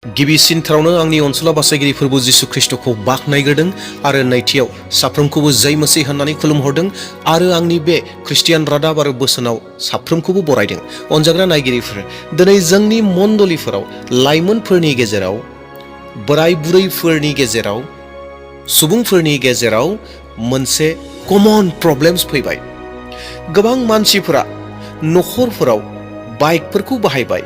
गिबिसिनथारावनो आंनि अनसुला बासायगिरि फोरबो जिसु ख्रिस्टखौ बाखनायग्रोदों आरो नैथियाव साफ्रोमखौबो जय मसीह होननानै खुलुमहरदों आरो आंनि बे ख्रिस्टियान रादाब आरो बोसोनाव साफ्रोमखौबो बरायदों। अनजाग्रा नायगिरिफोर, दिनै जोंनि मण्डलीफोराव लाइमोनफोरनि गेजेराव, बोराय बुरैफोरनि गेजेराव, सुबुंफोरनि गेजेराव मोनसे कमन प्रब्लेम्स फैबाय। गोबां मानसिफोरा नखरफोराव बाइकफोरखौ बाहायबाय।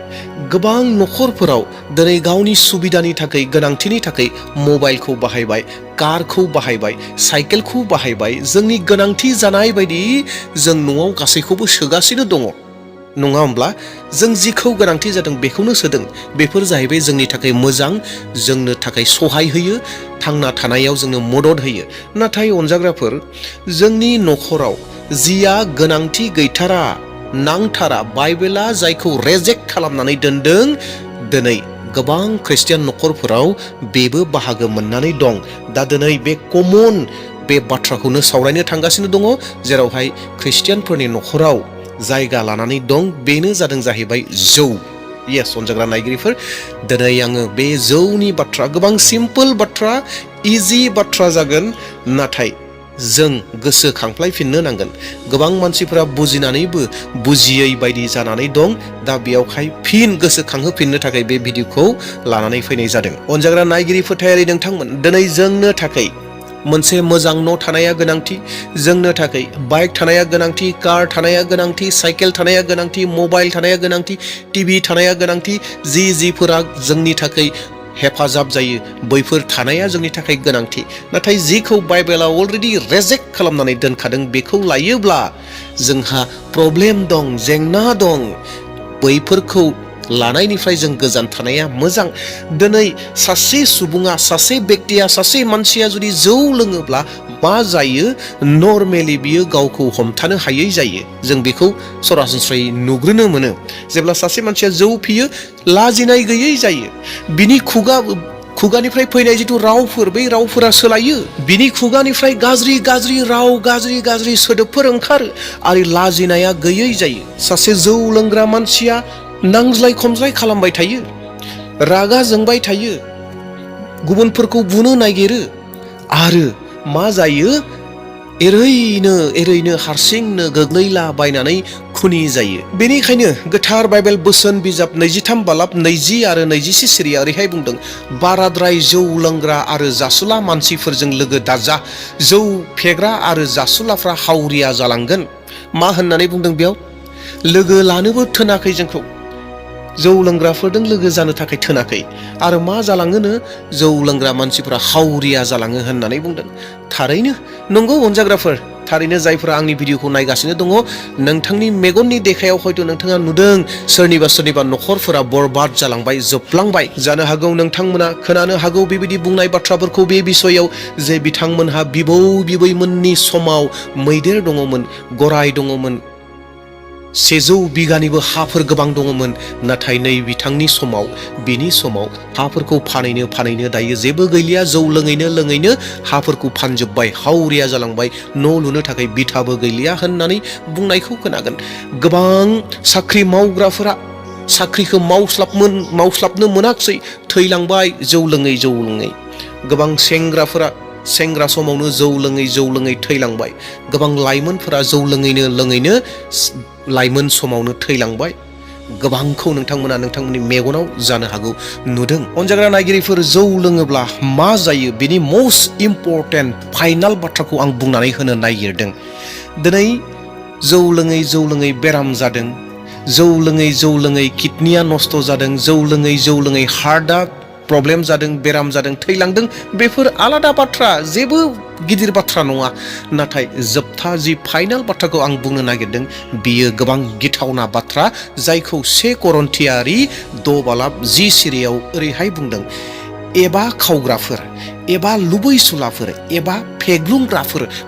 गोबां नखरफोराव दिनै गावनि सुबिदानि थाखाय, गोनांथिनि थाखाय मबाइलखौ बाहायबाय, कारखौ बाहायबाय, साइकेलखौ बाहायबाय। जोंनि गोनांथि जानाय बायदि जों न'आव गासैखौबो सोगासिनो दङ, नङा होमब्ला? जों जिखौ गोनांथि जादों बेखौनो सोदों। बेफोर जाहैबाय जोंनि थाखाय मोजां, जोंनो थाखाय सहाय होयो, थांना थानायाव जोंनो मदद होयो। नाथाय अनजाग्राफोर, जोंनि नखराव जिया गोनांथि गैथारा, नांथारा, बाइबेला जायखौ रेजेक्ट खालामनानै दोनदों, दिनै गोबां ख्रिस्टियान नखरफोराव बेबो बाहागो मोननानै दं। दा दिनै बे कमन बे बाथ्राखौनो सावरायनो थांगासिनो दङ, जेरावहाय ख्रिस्टियानफोरनि नखराव जायगा लानानै दं। बेनो जादों जाहैबाय जौ। येस अनजाग्रा नायगिरिफोर, दिनै आङो बे जौनि बाथ्रा, गोबां सिम्पोल बाथ्रा, इजि बाथ्रा जागोन, नाथाय जों गोसोखांफ्लायफिननो नांगोन। गोबां मानसिफोरा बुजिनानैबो बुजियै बायदि जानानै दं। दा बेयावहाय फिन गोसोखांहोफिननो थाखाय बे भिडिअखौ लानानै फैनाय जादों। अनजाग्रा नायगिरि फोथायारि नोंथांमोन, दिनै जोंनो थाखाय मोनसे मोजां न' थानाया गोनांथि, जोंनो थाखाय बाइक थानाया गोनांथि, कार थानाया गोनांथि, साइकेल थानाया गोनांथि, मबाइल थानाया गोनांथि, टिभि थानाया गोनांथि। जिफोरा जोंनि थाखाय हेफाजाब जायो, बैफोर थानाया जोंनि थाखाय गोनांथि। नाथाय जिखौ बाइबेला अलरेडि रेजेक्ट खालामनानै दोनखादों, बेखौ लायोब्ला जोंहा प्रब्लेम दं, जेंना दं। बैफोरखौ लानायनिफ्राय जों गोजान थानाया मोजां। दिनै सासे सुबुङा, सासे बेक्तिया, सासे मानसिया जुदि जौ लोङोब्ला मा जायो? नर्मेलि बियो गावखौ हमथानो हायै जायो। जों बेखौ सरासनस्रायै नुग्रोनो मोनो। जेब्ला सासे मानसिया जौ फियो, लाजिनाय गैयै जायो। बिनि खुगानिफ्राय फैनाय जिथु रावफोर, बै रावफोरा सोलायो। बिनि खुगानिफ्राय गाज्रि गाज्रि राव, गाज्रि गाज्रि सोदोबफोर ओंखारो आरो लाजिनाया गैयै जायो। सासे जौ लोंग्रा मानसिया नांज्लाय खमज्लाय खालामबाय थायो, रागा जोंबाय थायो, गुबुनफोरखौ बुनो नागिरो आरो मा जायो? एरैनो हारसिंनो गोग्लैलाबायनानै खुनि जायो। बेनिखायनो गोथार बाइबेल बोसोन बिजाब 23 बालाब 20 आरो 21 सिरिया ओरैहाय बुंदों, बाराद्राय जौ लोंग्रा आरो जासुला मानसिफोरजों लोगो दाजा, जौ फेग्रा आरो जासुलाफ्रा हावरिया जालांगोन। मा होननानै बुंदों बेयाव? लोगो लानोबो थोनाखै जोंखौ, जौ लोंग्राफोरजों लोगो जानो थाखाय थोनाखै। आरो मा जालाङोनो? जौ लोंग्रा मानसिफोरा हावरिया जालाङो होननानै बुंदों। थारैनो नंगौ अनजाग्राफोर, थारैनो जायफोरा आंनि भिडिअखौ नायगासिनो दङ, नोंथांनि मेगननि देखायाव हयथ' नोंथाङा नुदों सोरनिबा नखरफोरा बरबाद जालांबाय, जोबलांबाय। जानो हागौ नोंथांमोना खोनानो हागौ बेबायदि बुंनाय बाथ्राफोरखौ बे बिसयाव, जे बिथांमोनहा बिबौ बिबैमोननि समाव मैदेर दङमोन, गराय दङमोन, 100 बिगानिबो हाफोर गोबां दङमोन। नाथाय नै बिथांनि समाव, बिनि समाव हाफोरखौ फानैनो दायो जेबो गैलिया। जौ लोङैनो हाफोरखौ फानजोब्बाय, हावरिया जालांबाय, न' लुनो थाखाय बिथाबो गैलिया होननानै बुंनायखौ खोनागोन। गोबां साख्रि मावग्राफोरा साख्रिखौ मावस्लाबनो मोनाखिसै, थैलांबाय जौ लोङै। गोबां सेंग्राफोरा सेंग्रा समावनो जौ लोङै थैलांबाय। गोबां लाइमोनफोरा जौ लोङैनो लाइमोन समावनो थैलांबाय। गोबांखौ नोंथांमोना नोंथांमोननि मेगनाव जानो हागौ नुदों। अनजाग्रा नायगिरिफोर, जौ लोङोब्ला मा जायो? बेनि मोस्ट इम्परटेन्ट फाइनाल बाथ्राखौ आं बुंनानै होनो नागिरदों। दिनै जौ लोङै बेराम जादों, जौ लोङै किडनिया नस्थ' जादों, जौ लोङै हार्टआ प्रब्लेम जादों, बेराम जादों, थैलांदों। बेफोर आलादा बाथ्रा, जेबो गिदिर बाथ्रा नङा। नाथाय जोबथा जि फाइनाल बाथ्राखौ आं बुंनो नागिरदों, बियो गोबां गिथावना बाथ्रा, जायखौ 1 करन्थियारि 6 बालाब 10 सिरियाव ओरैहाय बुंदों, एबा खावग्राफोर, एबा लुबैसुलाफोर, एबा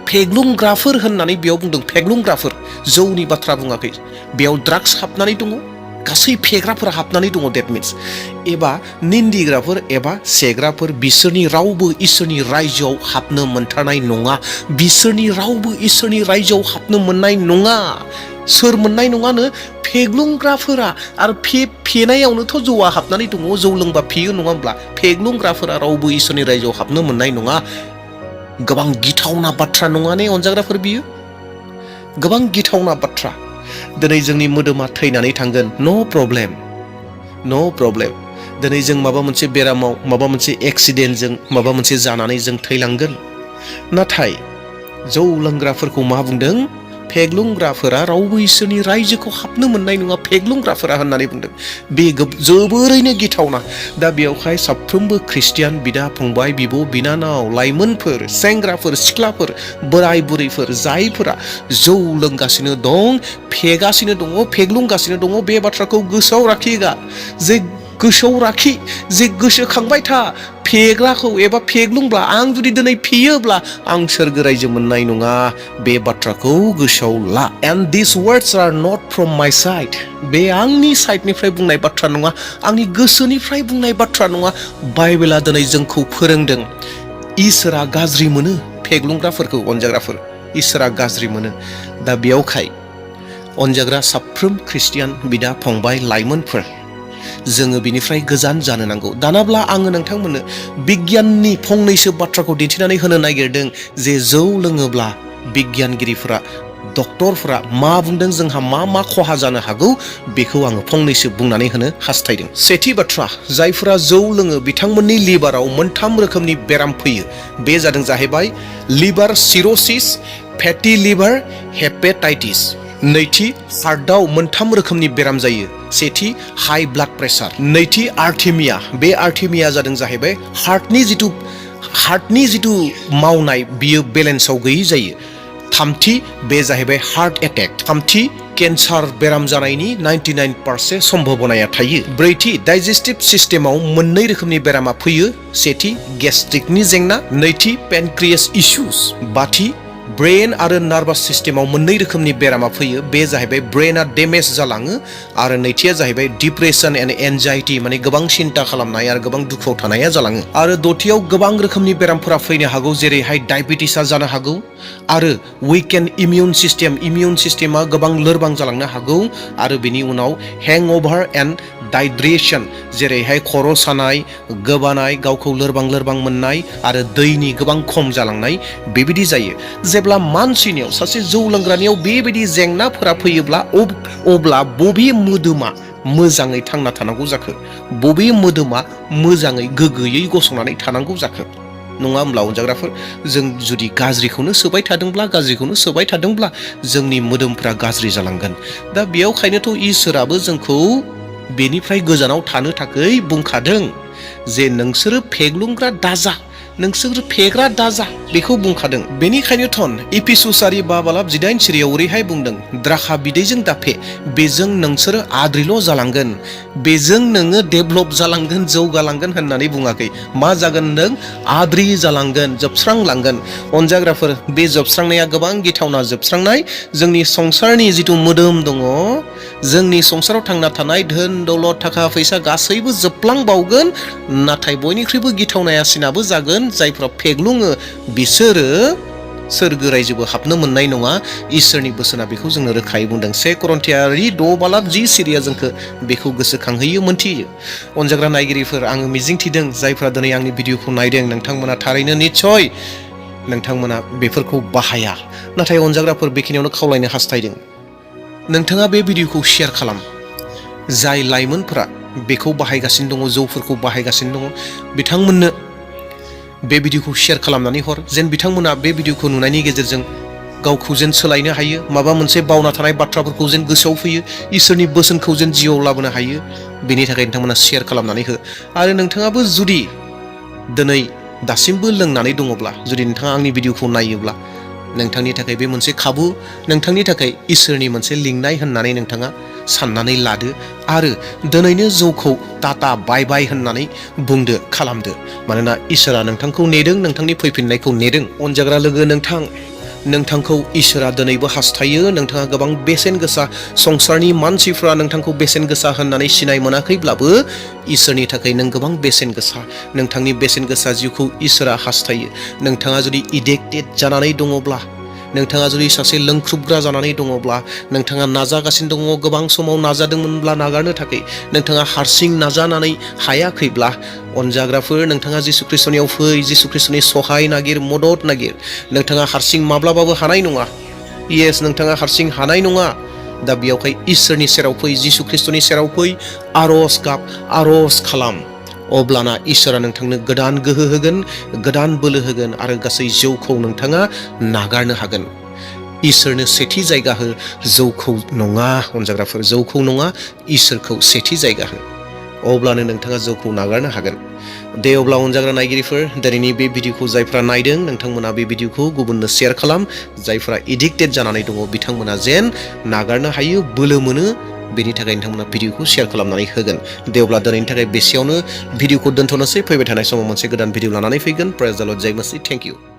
फेग्लुंग्राफोर होननानै बेयाव बुंदों। फेग्लुंग्राफोर, जौनि बाथ्रा बुङाखै। बेयाव ड्राग्स हाबनानै दङ, गासै फेग्राफोरा हाबनानै दङ। डेट मिन्स एबा निन्दिग्राफोर एबा सेग्राफोर, बिसोरनि रावबो इसोरनि रायजोआव हाबनो मोनथारनाय नङा। बिसोरनि रावबो इसोरनि रायजोआव हाबनो मोननाय नङा। सोर मोननाय नङानो? फेग्लुंग्राफोरा आरो फेनायावनोथ' जौआ हाबनानै दङ, जौ लोंबा फेयो नङा होमब्ला? फेग्लुंग्राफोरा रावबो इसोरनि रायजोआव हाबनो मोननाय नङा। गोबां गिथावना बाथ्रा नङा ने अनजाग्राफोर बियो? गोबां गिथावना बाथ्रा। दिनै जोंनि मोदोमा थैनानै थांगोन, नो प्रब्लेम। दिनै जों माबा मोनसे बेरामाव, माबा मोनसे एक्सिडेन्टजों, माबा मोनसे जानानै जों थैलांगोन। नाथाय जौ लोंग्राफोरखौ मा बुंदों? फेग्लुंग्राफोरा रावबो इसोरनि रायजोखौ हाबनो मोननाय नङा, फेग्लुंग्राफोरा होननानै बुंदों। बे जोबोरैनो गिथावना। दा बेयावहाय साफ्रोमबो ख्रिस्टियान बिदा फंबाय, बिब' बिनानाव, लाइमोनफोर, सेंग्राफोर, सिख्लाफोर, बोराय बुरैफोर जायफोरा जौ लोंगासिनो दं, फेगासिनो दङ, फेग्लुंगासिनो दङ, बे बाथ्राखौ गोसोआव लाखिगा। गोसोआव लाखि, जे गोसोखांबाय था, फेग्राखौ एबा फेग्लुंब्ला आं जुदि दिनै फेयोब्ला आं सोरगो रायजो मोननाय नङा। बे बाथ्राखौ गोसोआव ला। And this words are not from my side. बे आंनि साइडनिफ्राय बुंनाय बाथ्रा नङा, आंनि गोसोनिफ्राय बुंनाय बाथ्रा नङा। बाइबेला दिनै जोंखौ फोरोंदों। इसोरा गाज्रि मोनो फेग्लुंग्राफोरखौ, अनजाग्राफोर। इसोरा गाज्रि मोनो। दा बेयावखाय अनजाग्रा साफ्रोम ख्रिस्टियान बिदा फंबाय, लाइमोनफोर, जोङो बिनिफ्राय गोजान जानो नांगौ। दानाब्ला आङो नोंथांमोननो बिगियाननि फंनैसो बाथ्राखौ दिन्थिनानै होनो नागिरदों जे जौ लोङोब्ला बिगियानगिरिफोरा, डक्टरफोरा मा बुंदों, जोंहा मा खहा जानो हागौ, बेखौ आङो फंनैसो बुंनानै होनो हास्थायदों। सेथि बाथ्रा, जायफोरा जौ लोङो बिथांमोननि लिभाराव 3 रोखोमनि बेराम फैयो। बे जादों जाहैबाय लिभार सिर'सिस, फेटि लिभार, हेपेटाइटिस। नैथि, हार्टआव 3 रोखोमनि बेराम जायो। सेथि, हाई ब्लाड प्रेसार। नैथि, आर्थेमिया। बे आर्थेमिया जादों जाहैबाय हार्टनि जिथु मावनाय, बियो बेलेन्सआव गैयै जायो। थामथि, बे जाहैबाय हार्ट एटेक। थामथि, केन्सार बेराम जानायनि 99% सम्भावनाया थायो। ब्रैथि, डाइजेस्टिभ सिस्टेमाव 2 रोखोमनि बेरामा फैयो। सेथि, गेस्ट्रिकनि जेंना। नैथि, पेनक्रियास इसुस। बाथि, ब्रेन आरो नार्भास सिस्टेमाव 2 रोखोमनि बेरामा फैयो। बे जाहैबाय ब्रेनआ डेमेज जालाङो, आरो नैथिया जाहैबाय डिप्रेसन एन्ड एनजाइटि, माने गोबां सिन्था खालामनाय आरो गोबां दुखुआव थानाया जालाङो। आरो दथियाव गोबां रोखोमनि बेरामफोरा फैनो हागौ, जेरैहाय डायबेटिसआ जानो हागौ, आरो विकेन्ड इमिउन सिस्टेमा गोबां लोरबां जालांनो हागौ, आरो बिनि उनाव हेंअभार एन्ड डाइड्रेशन, जेरैहाय खर' सानाय, गोबानाय, गावखौ लोरबां मोननाय, आरो दैनि गोबां खम जालांनाय, बेबायदि जायो। जेब्ला मानसिनियाव, सासे जौ लोंग्रानियाव बेबायदि जेंनाफोरा फैयोब्ला, अब्ला बबे मोदोमा मोजाङै थांना थानांगौ जाखो? बबे मोदोमा मोजाङै गोग्गोयै गसंनानै थानांगौ जाखो? नङा होमब्ला अनजाग्राफोर? जों जुदि गाज्रिखौनो सोबाय थादोंब्ला जोंनि मोदोमफ्रा गाज्रि जालांगोन। दा बेयावखायनोथ' इसोराबो जोंखौ बेनिफ्राय गोजानाव थानो थाखाय बुंखादों जे नोंसोरो फेग्लुंग्रा दाजा, नोंसोर फेग्रा दाजा, बेखौ बुंखादों। बेनिखायनोथन इफिसुसारि 5:18 ओरैहाय बुंदों, द्राखा बिदैजों दाफे, बेजों नोंसोरो आद्रिल' जालांगोन, बेजों नोङो डेभलप जालांगोन, जौगालांगोन होननानै बुङाखै। मा जागोन? नों आद्रि जालांगोन, जोबस्रांलांगोन। अनजाग्राफोर, बे जोबस्रांनाया गोबां गिथावना जोबस्रांनाय। जोंनि संसारनि जिथु मोदोम दङ, जोंनि संसाराव थांना थानाय धोन दौलत, थाखा फैसा गासैबो जोबलांबावगोन। नाथाय बयनिख्रुइबो गिथावनायासिनाबो जागोन, जायफ्रा फेग्लुङो बिसोरो सोरगो रायजोबो हाबनो मोननाय नङा। इसोरनि बोसोना बेखौ जोंनो रोखायै बुंदों। 1 करन्थियारि 6:10 जोंखौ बेखौ गोसोखांहोयो, मोनथियो। अनजाग्रा नायगिरिफोर, आङो मिजिंथिदों जायफ्रा दिनै आंनि भिडिअखौ नायदों, नोंथांमोना थारैनो निस्सय नोंथांमोना बेफोरखौ बाहाया। नाथाय अनजाग्राफोर, बेखिनियावनो खावलायनो हास्थायदों, नोंथाङा बे भिडिअखौ शेयार खालाम। जाय लाइमोनफोरा बेखौ बाहायगासिनो दङ, जौफोरखौ बाहायगासिनो दङ, बिथांमोननो बे भिडिअखौ शेयार खालामनानै हर, जेन बिथांमोना बे भिडिअखौ नुनायनि गेजेरजों गावखौ जेन सोलायनो हायो, माबा मोनसे बावना थानाय बाथ्राफोरखौ जेन गोसोआव फैयो, इसोरनि बोसोनखौ जेन जिउआव लाबोनो हायो। बेनि थाखाय नोंथांमोना शेयार खालामनानै हो। आरो नोंथाङाबो जुदि दिनै दासिमबो लोंनानै दङब्ला, जुदि नोंथाङा आंनि भिडिअखौ नायोब्ला, नोंथांनि थाखाय बे मोनसे खाबु, नोंथांनि थाखाय इसोरनि मोनसे लिंनाय होननानै नोंथाङा साननानै लादो, आरो दिनैनो जौखौ टाटा बाय बाय होननानै बुंदो, खालामदो। मानोना इसोरा नोंथांखौ नेदों, नोंथांनि फैफिननायखौ नेदों। अनजाग्रा लोगो, नोंथांखौ इसोरा दिनैबो हास्थायो। नोंथाङा गोबां बेसेन गोसा, संसारनि मानसिफ्रा नोंथांखौ बेसेन गोसा होननानै सिनाय मोनाखैब्लाबो इसोरनि थाखाय नों गोबां बेसेन गोसा। नोंथांनि बेसेन गोसा जिउखौ इसोरा हास्थायो। नोंथाङा जुदि एडिक्टेड जानानै दङब्ला, नोंथाङा जुदि सासे लोंख्रुबग्रा जानानै दङब्ला, नोंथाङा नाजागासिनो दङ, गोबां समाव नाजादोंमोनब्ला नागारनो थाखाय नोंथाङा हारसिं नाजानानै हायाखैब्ला, अनजाग्राफोर नोंथाङा जिसु ख्रिस्टनियाव फै, जिसु ख्रिस्टनि सहाय नागिर, मदद नागिर। नोंथाङा हारसिं माब्लाबाबो हानाय नङा। येस, नोंथाङा हारसिं हानाय नङा। दा बेयावहाय इसोरनि सेराव फै, जिसु ख्रिस्टनि सेराव फै, आरज गाब, आरज खालाम। अब्लाना इसोरा नोंथांनो गोदान गोहो होगोन, गोदान बोलो होगोन आरो गासै जौखौ नोंथाङा नागारनो हागोन। इसोरनो सेथि जायगा हो, जौखौ नङा। अनजाग्राफोर, जौखौ नङा, इसोरखौ सेथि जायगा हो। अब्लानो नोंथाङा जौखौ नागारनो हागोन। दे अब्ला अनजाग्रा नायगिरिफोर, दिनैनि बे भिडिअखौ जायफ्रा नायदों, नोंथांमोना बे भिडिअखौ गुबुननो शेयार खालाम। जायफ्रा एडिक्टेड जानानै दङ बिथांमोना जेन नागारनो हायो, बोलो मोनो, बेनि थाखाय नोंथांमोना भिडिअखौ शेयार खालामनानै होगोन। दे अब्ला दिनैनि थाखाय बेसेयावनो भिडिअखौ दोनथ'नोसै। फैबाय थानाय समाव मोनसे गोदान भिडिअ लानानै फैगोन। प्रेज द लर्ड, जय मसीह, थेंक इउ।